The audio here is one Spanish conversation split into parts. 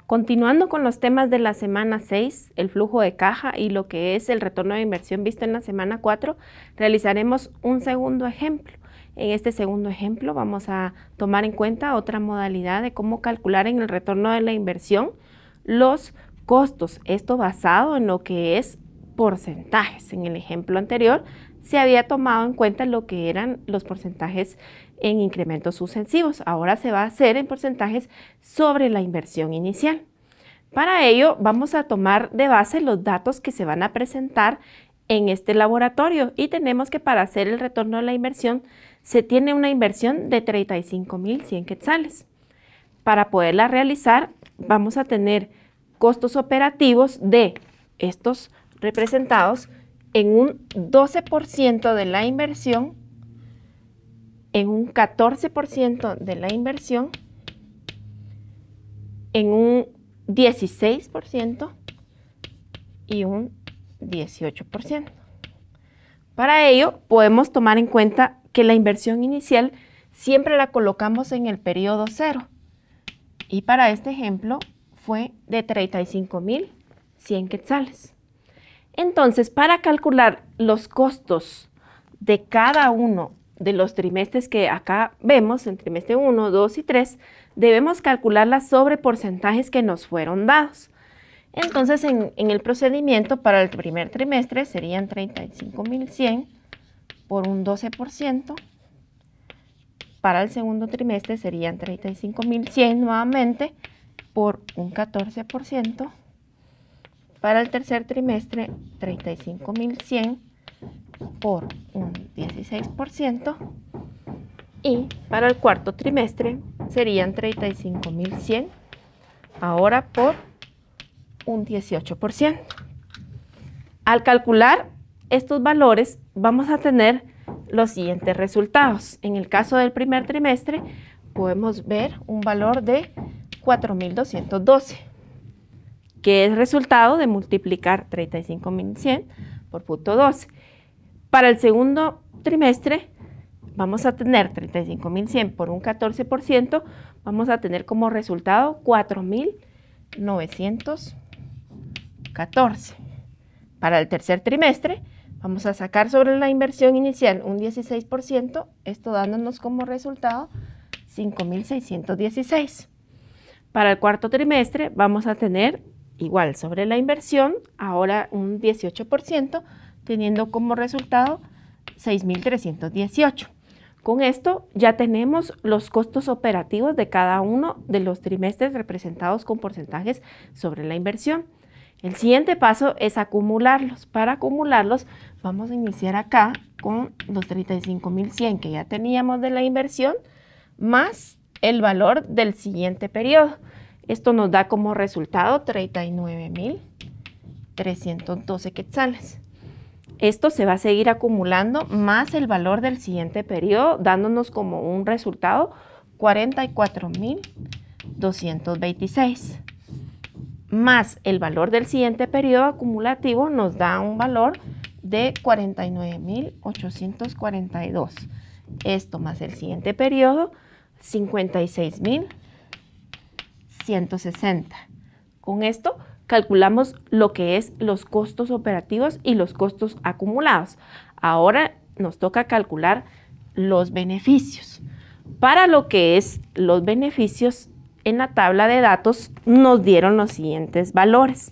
Continuando con los temas de la semana 6, el flujo de caja y lo que es el retorno de inversión visto en la semana 4, realizaremos un segundo ejemplo. En este segundo ejemplo vamos a tomar en cuenta otra modalidad de cómo calcular en el retorno de la inversión los costos. Esto basado en lo que es porcentajes. En el ejemplo anterior se había tomado en cuenta lo que eran los porcentajes en incrementos sucesivos. Ahora se va a hacer en porcentajes sobre la inversión inicial. Para ello vamos a tomar de base los datos que se van a presentar en este laboratorio y tenemos que para hacer el retorno de la inversión se tiene una inversión de 35.100 quetzales. Para poderla realizar vamos a tener costos operativos de estos representados en un 12% de la inversión, en un 14% de la inversión, en un 16% y un 18%. Para ello podemos tomar en cuenta que la inversión inicial siempre la colocamos en el periodo 0 y para este ejemplo fue de 35.100 quetzales. Entonces, para calcular los costos de cada uno de los trimestres que acá vemos, en trimestre 1, 2 y 3, debemos calcularlas sobre porcentajes que nos fueron dados. Entonces, en el procedimiento para el primer trimestre serían 35.100 por un 12%. Para el segundo trimestre serían 35.100 nuevamente por un 14%. Para el tercer trimestre, 35.100 por un 16%. Y para el cuarto trimestre serían 35.100 ahora por un 18%. Al calcular estos valores vamos a tener los siguientes resultados. En el caso del primer trimestre podemos ver un valor de 4.212, que es resultado de multiplicar 35.100 por punto 12. Para el segundo trimestre vamos a tener 35.100 por un 14%, vamos a tener como resultado 4.914. Para el tercer trimestre vamos a sacar sobre la inversión inicial un 16%, esto dándonos como resultado 5.616. Para el cuarto trimestre vamos a tener igual sobre la inversión, ahora un 18%, teniendo como resultado 6.318. Con esto ya tenemos los costos operativos de cada uno de los trimestres representados con porcentajes sobre la inversión. El siguiente paso es acumularlos. Para acumularlos vamos a iniciar acá con los 35.100 que ya teníamos de la inversión más el valor del siguiente periodo. Esto nos da como resultado 39.312 quetzales. Esto se va a seguir acumulando más el valor del siguiente periodo, dándonos como un resultado 44.226. Más el valor del siguiente periodo acumulativo nos da un valor de 49.842. Esto más el siguiente periodo, 56.160. Con esto calculamos lo que es los costos operativos y los costos acumulados. Ahora nos toca calcular los beneficios. Para lo que es los beneficios, en la tabla de datos nos dieron los siguientes valores.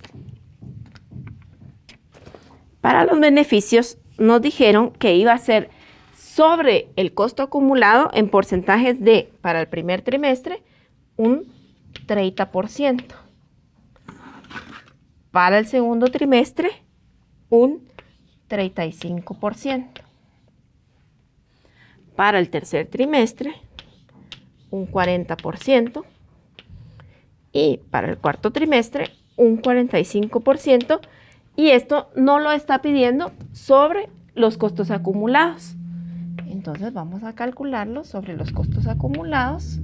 Para los beneficios nos dijeron que iba a ser sobre el costo acumulado en porcentajes de, para el primer trimestre, un 30%. Para el segundo trimestre, un 35%. Para el tercer trimestre, un 40%. Y para el cuarto trimestre, un 45%. Y esto no lo está pidiendo sobre los costos acumulados. Entonces vamos a calcularlo sobre los costos acumulados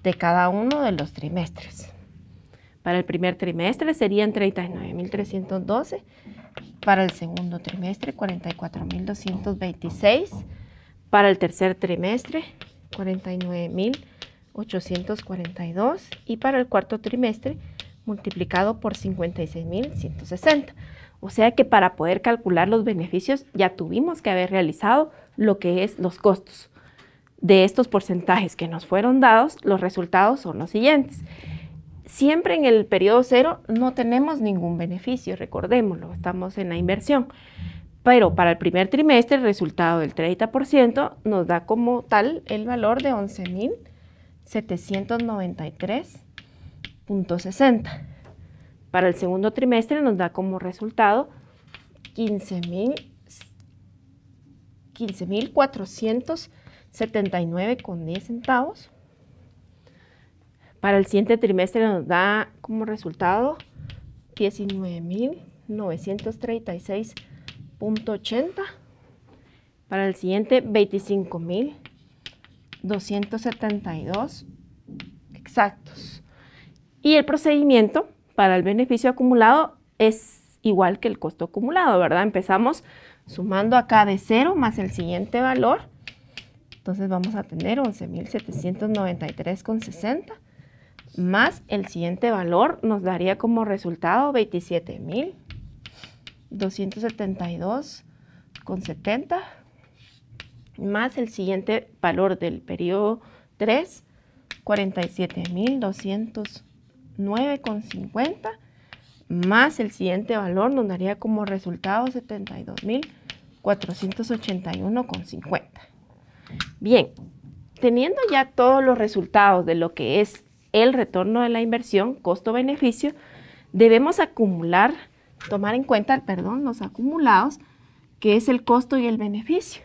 de cada uno de los trimestres. Para el primer trimestre serían 39.312, para el segundo trimestre 44.226, para el tercer trimestre 49.842 y para el cuarto trimestre multiplicado por 56.160. O sea que para poder calcular los beneficios ya tuvimos que haber realizado lo que es los costos. De estos porcentajes que nos fueron dados, los resultados son los siguientes. Siempre en el periodo cero no tenemos ningún beneficio, recordémoslo, estamos en la inversión. Pero para el primer trimestre el resultado del 30% nos da como tal el valor de 11.793.60. Para el segundo trimestre nos da como resultado 15.479,10 centavos. Para el siguiente trimestre nos da como resultado 19.936.80. Para el siguiente 25.272 exactos. Y el procedimiento para el beneficio acumulado es igual que el costo acumulado, ¿verdad? Empezamos sumando acá de 0 más el siguiente valor. Entonces vamos a tener 11.793,60 más el siguiente valor nos daría como resultado 27.272,70 más el siguiente valor del periodo 3, 47.209,50 más el siguiente valor nos daría como resultado 72.481,50. Bien, teniendo ya todos los resultados de lo que es el retorno de la inversión, costo-beneficio, debemos tomar en cuenta, los acumulados, que es el costo y el beneficio,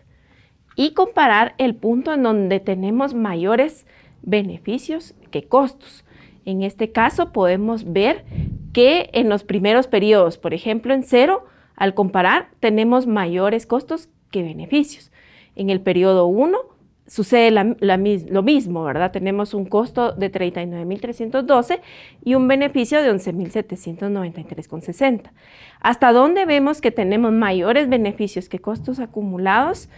y comparar el punto en donde tenemos mayores beneficios que costos. En este caso podemos ver que en los primeros periodos, por ejemplo en 0, al comparar tenemos mayores costos que beneficios. En el periodo 1 sucede lo mismo, ¿verdad? Tenemos un costo de 39.312 y un beneficio de 11.793,60. ¿Hasta dónde vemos que tenemos mayores beneficios que costos acumulados?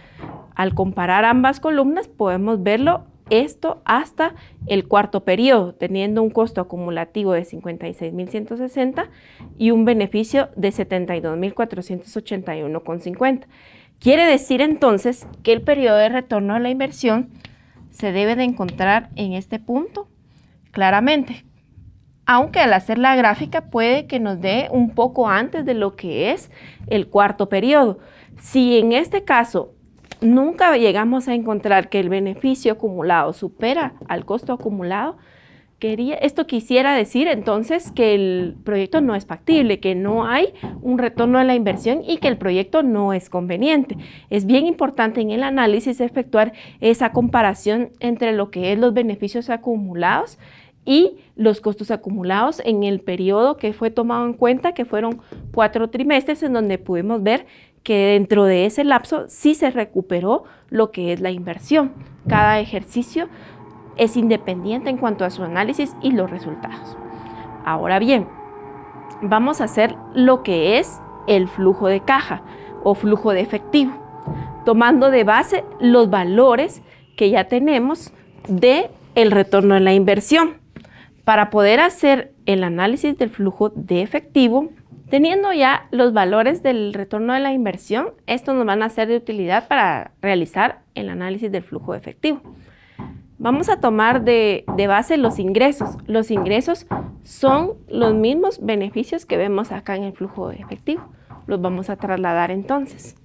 Al comparar ambas columnas podemos verlo esto hasta el cuarto periodo, teniendo un costo acumulativo de 56.160 y un beneficio de 72.481,50. Quiere decir entonces que el periodo de retorno a la inversión se debe de encontrar en este punto claramente, aunque al hacer la gráfica puede que nos dé un poco antes de lo que es el cuarto periodo. Si en este caso nunca llegamos a encontrar que el beneficio acumulado supera al costo acumulado, esto quisiera decir entonces que el proyecto no es factible, que no hay un retorno a la inversión y que el proyecto no es conveniente. Es bien importante en el análisis efectuar esa comparación entre lo que es los beneficios acumulados y los costos acumulados en el periodo que fue tomado en cuenta, que fueron 4 trimestres, en donde pudimos ver que dentro de ese lapso sí se recuperó lo que es la inversión. Cada ejercicio es independiente en cuanto a su análisis y los resultados. Ahora bien, vamos a hacer lo que es el flujo de caja o flujo de efectivo, tomando de base los valores que ya tenemos del retorno de la inversión. Para poder hacer el análisis del flujo de efectivo, teniendo ya los valores del retorno de la inversión, estos nos van a ser de utilidad para realizar el análisis del flujo de efectivo. Vamos a tomar de base los ingresos. Los ingresos son los mismos beneficios que vemos acá en el flujo de efectivo. Los vamos a trasladar entonces.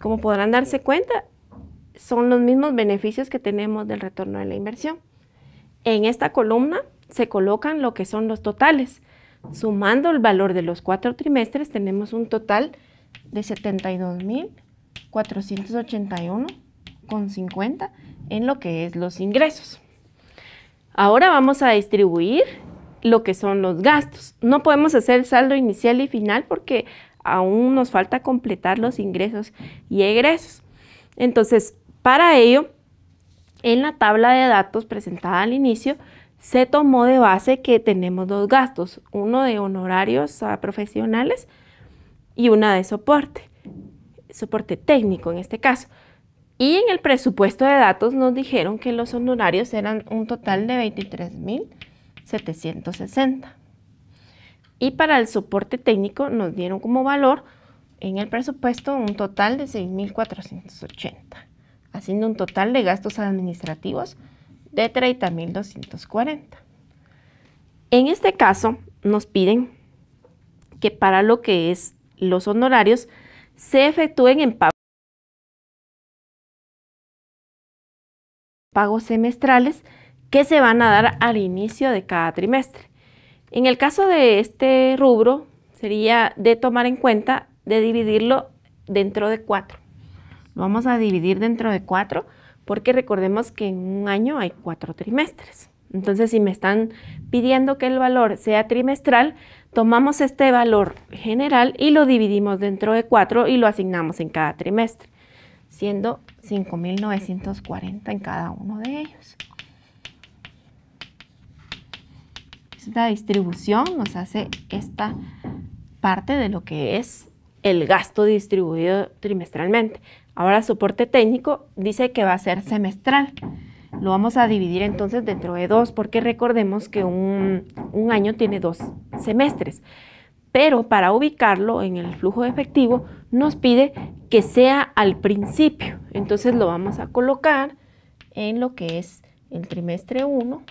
Como podrán darse cuenta, son los mismos beneficios que tenemos del retorno de la inversión. En esta columna se colocan lo que son los totales. Sumando el valor de los 4 trimestres, tenemos un total de 72.481,50 en lo que es los ingresos. Ahora vamos a distribuir lo que son los gastos. No podemos hacer saldo inicial y final porque aún nos falta completar los ingresos y egresos. Entonces, Para ello, en la tabla de datos presentada al inicio, se tomó de base que tenemos dos gastos, uno de honorarios a profesionales y una de soporte técnico en este caso. Y en el presupuesto de datos nos dijeron que los honorarios eran un total de 23.760. Y para el soporte técnico nos dieron como valor en el presupuesto un total de 6.480, haciendo un total de gastos administrativos de 30.240. En este caso nos piden que para lo que es los honorarios se efectúen en pagos semestrales que se van a dar al inicio de cada trimestre. En el caso de este rubro sería de tomar en cuenta de dividirlo dentro de 4. Lo vamos a dividir dentro de 4 porque recordemos que en un año hay 4 trimestres. Entonces, si me están pidiendo que el valor sea trimestral, tomamos este valor general y lo dividimos dentro de 4 y lo asignamos en cada trimestre, siendo 5.940 en cada uno de ellos. Esta distribución nos hace esta parte de lo que es el gasto distribuido trimestralmente. Ahora, soporte técnico dice que va a ser semestral. Lo vamos a dividir entonces dentro de 2 porque recordemos que un año tiene 2 semestres. Pero para ubicarlo en el flujo de efectivo nos pide que sea al principio. Entonces lo vamos a colocar en lo que es el trimestre 1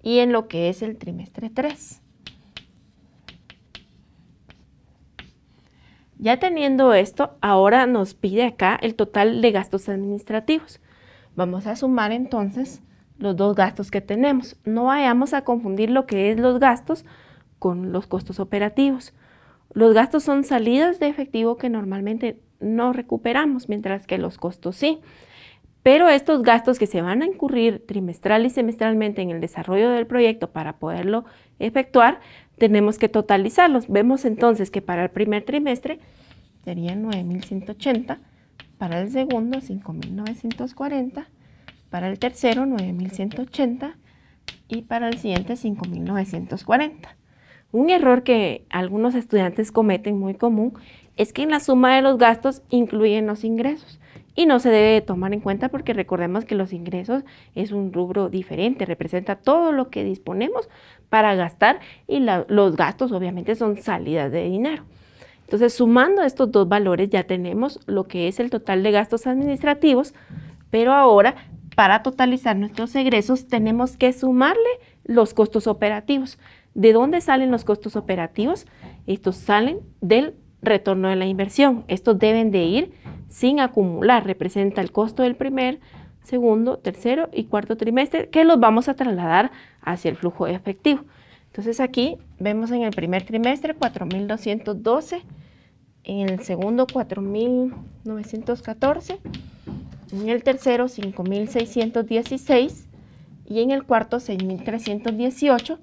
y en lo que es el trimestre 3. Ya teniendo esto, ahora nos pide acá el total de gastos administrativos. Vamos a sumar entonces los dos gastos que tenemos. No vayamos a confundir lo que es los gastos con los costos operativos. Los gastos son salidas de efectivo que normalmente no recuperamos, mientras que los costos sí. Pero estos gastos que se van a incurrir trimestral y semestralmente en el desarrollo del proyecto para poderlo efectuar, tenemos que totalizarlos. Vemos entonces que para el primer trimestre serían 9.180, para el segundo 5.940, para el tercero 9.180 y para el siguiente 5.940. Un error que algunos estudiantes cometen muy común es que en la suma de los gastos incluyen los ingresos y no se debe tomar en cuenta porque recordemos que los ingresos es un rubro diferente, representa todo lo que disponemos para gastar y los gastos obviamente son salidas de dinero. Entonces, sumando estos dos valores ya tenemos lo que es el total de gastos administrativos, pero ahora para totalizar nuestros egresos tenemos que sumarle los costos operativos. ¿De dónde salen los costos operativos? Estos salen del retorno de la inversión. Estos deben de ir sin acumular. Representa el costo del primer, segundo, tercero y cuarto trimestre que los vamos a trasladar hacia el flujo de efectivo. Entonces aquí vemos en el primer trimestre 4.212, en el segundo 4.914, en el tercero 5.616 y en el cuarto 6.318.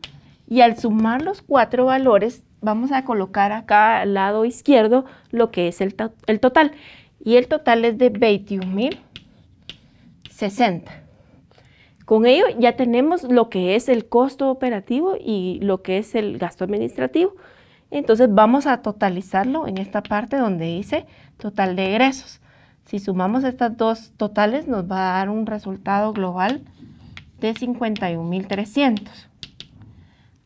Y al sumar los 4 valores vamos a colocar acá al lado izquierdo lo que es el total. Y el total es de 21.060. Con ello ya tenemos lo que es el costo operativo y lo que es el gasto administrativo. Entonces vamos a totalizarlo en esta parte donde dice total de egresos. Si sumamos estas dos totales nos va a dar un resultado global de 51.300.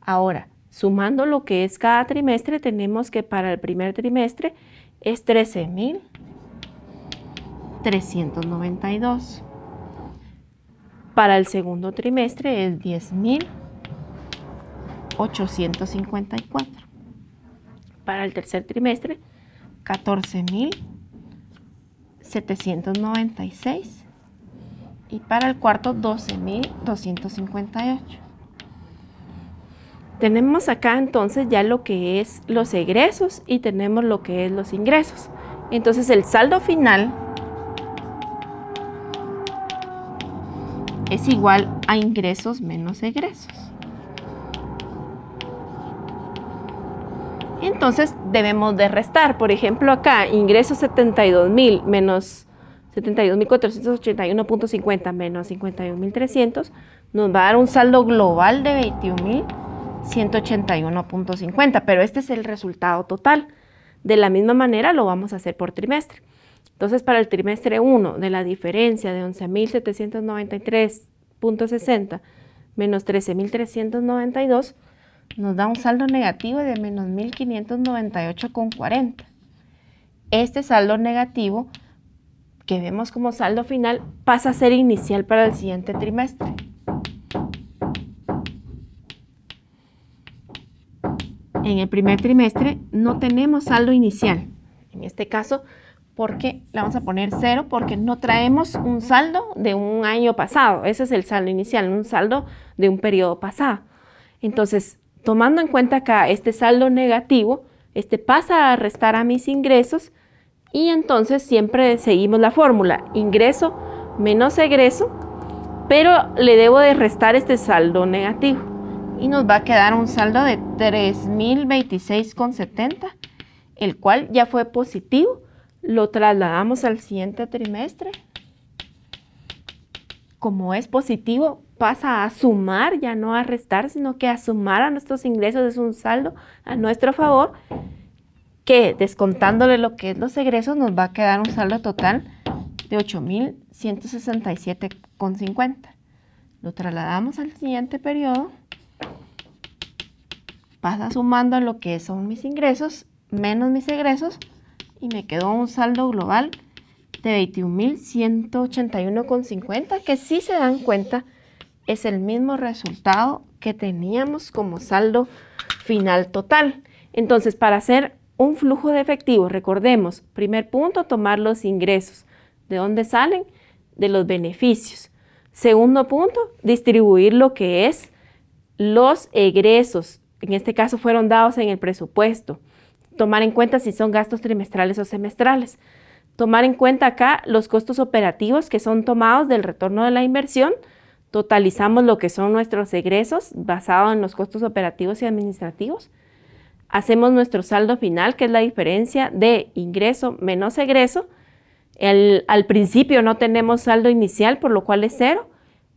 Ahora, sumando lo que es cada trimestre, tenemos que para el primer trimestre es 13.392. Para el segundo trimestre es 10.854. Para el tercer trimestre, 14.796. Y para el cuarto, 12.258. Tenemos acá entonces ya lo que es los egresos y tenemos lo que es los ingresos. Entonces el saldo final es igual a ingresos menos egresos. Entonces debemos de restar. Por ejemplo acá ingresos 72.000 menos 72.481.50 menos 51.300 nos va a dar un saldo global de 21.181.50, pero este es el resultado total. De la misma manera lo vamos a hacer por trimestre. Entonces, para el trimestre 1, de la diferencia de 11.793.60 menos 13.392, nos da un saldo negativo de menos 1.598.40. Este saldo negativo, que vemos como saldo final, pasa a ser inicial para el siguiente trimestre. En el primer trimestre no tenemos saldo inicial. En este caso, porque le vamos a poner 0 porque no traemos un saldo de un año pasado. Ese es el saldo inicial, un saldo de un periodo pasado. Entonces, tomando en cuenta acá este saldo negativo, este pasa a restar a mis ingresos y entonces siempre seguimos la fórmula, ingreso menos egreso, pero le debo de restar este saldo negativo y nos va a quedar un saldo de 3.026.70, el cual ya fue positivo. Lo trasladamos al siguiente trimestre. Como es positivo, pasa a sumar, ya no a restar, sino que a sumar a nuestros ingresos. Es un saldo a nuestro favor, que descontándole lo que es los egresos, nos va a quedar un saldo total de 8.167.50. Lo trasladamos al siguiente periodo. Pasa sumando a lo que son mis ingresos menos mis egresos, y me quedó un saldo global de 21.181.50, que si se dan cuenta es el mismo resultado que teníamos como saldo final total. Entonces, para hacer un flujo de efectivo, recordemos, primer punto, tomar los ingresos. ¿De dónde salen? De los beneficios. Segundo punto, distribuir lo que es los egresos. En este caso fueron dados en el presupuesto. Tomar en cuenta si son gastos trimestrales o semestrales. Tomar en cuenta acá los costos operativos que son tomados del retorno de la inversión. Totalizamos lo que son nuestros egresos basado en los costos operativos y administrativos. Hacemos nuestro saldo final, que es la diferencia de ingreso menos egreso. Al principio no tenemos saldo inicial, por lo cual es 0.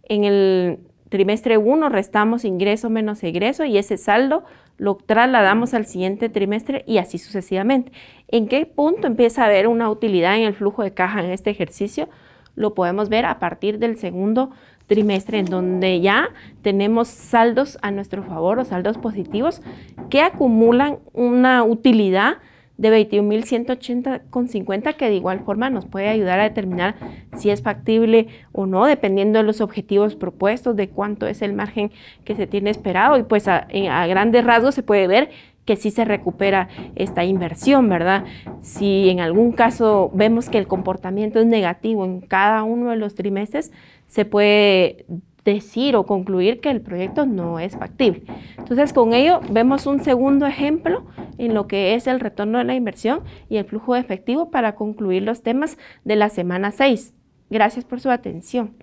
En el trimestre 1 restamos ingreso menos egreso y ese saldo lo trasladamos al siguiente trimestre y así sucesivamente. ¿En qué punto empieza a haber una utilidad en el flujo de caja en este ejercicio? Lo podemos ver a partir del segundo trimestre, en donde ya tenemos saldos a nuestro favor o saldos positivos que acumulan una utilidad de 21.180.50, que de igual forma nos puede ayudar a determinar si es factible o no, dependiendo de los objetivos propuestos, de cuánto es el margen que se tiene esperado, y pues a grandes rasgos se puede ver que sí se recupera esta inversión, ¿verdad? Si en algún caso vemos que el comportamiento es negativo en cada uno de los trimestres, se puede decir o concluir que el proyecto no es factible. Entonces, con ello vemos un segundo ejemplo en lo que es el retorno de la inversión y el flujo de efectivo para concluir los temas de la semana 6. Gracias por su atención.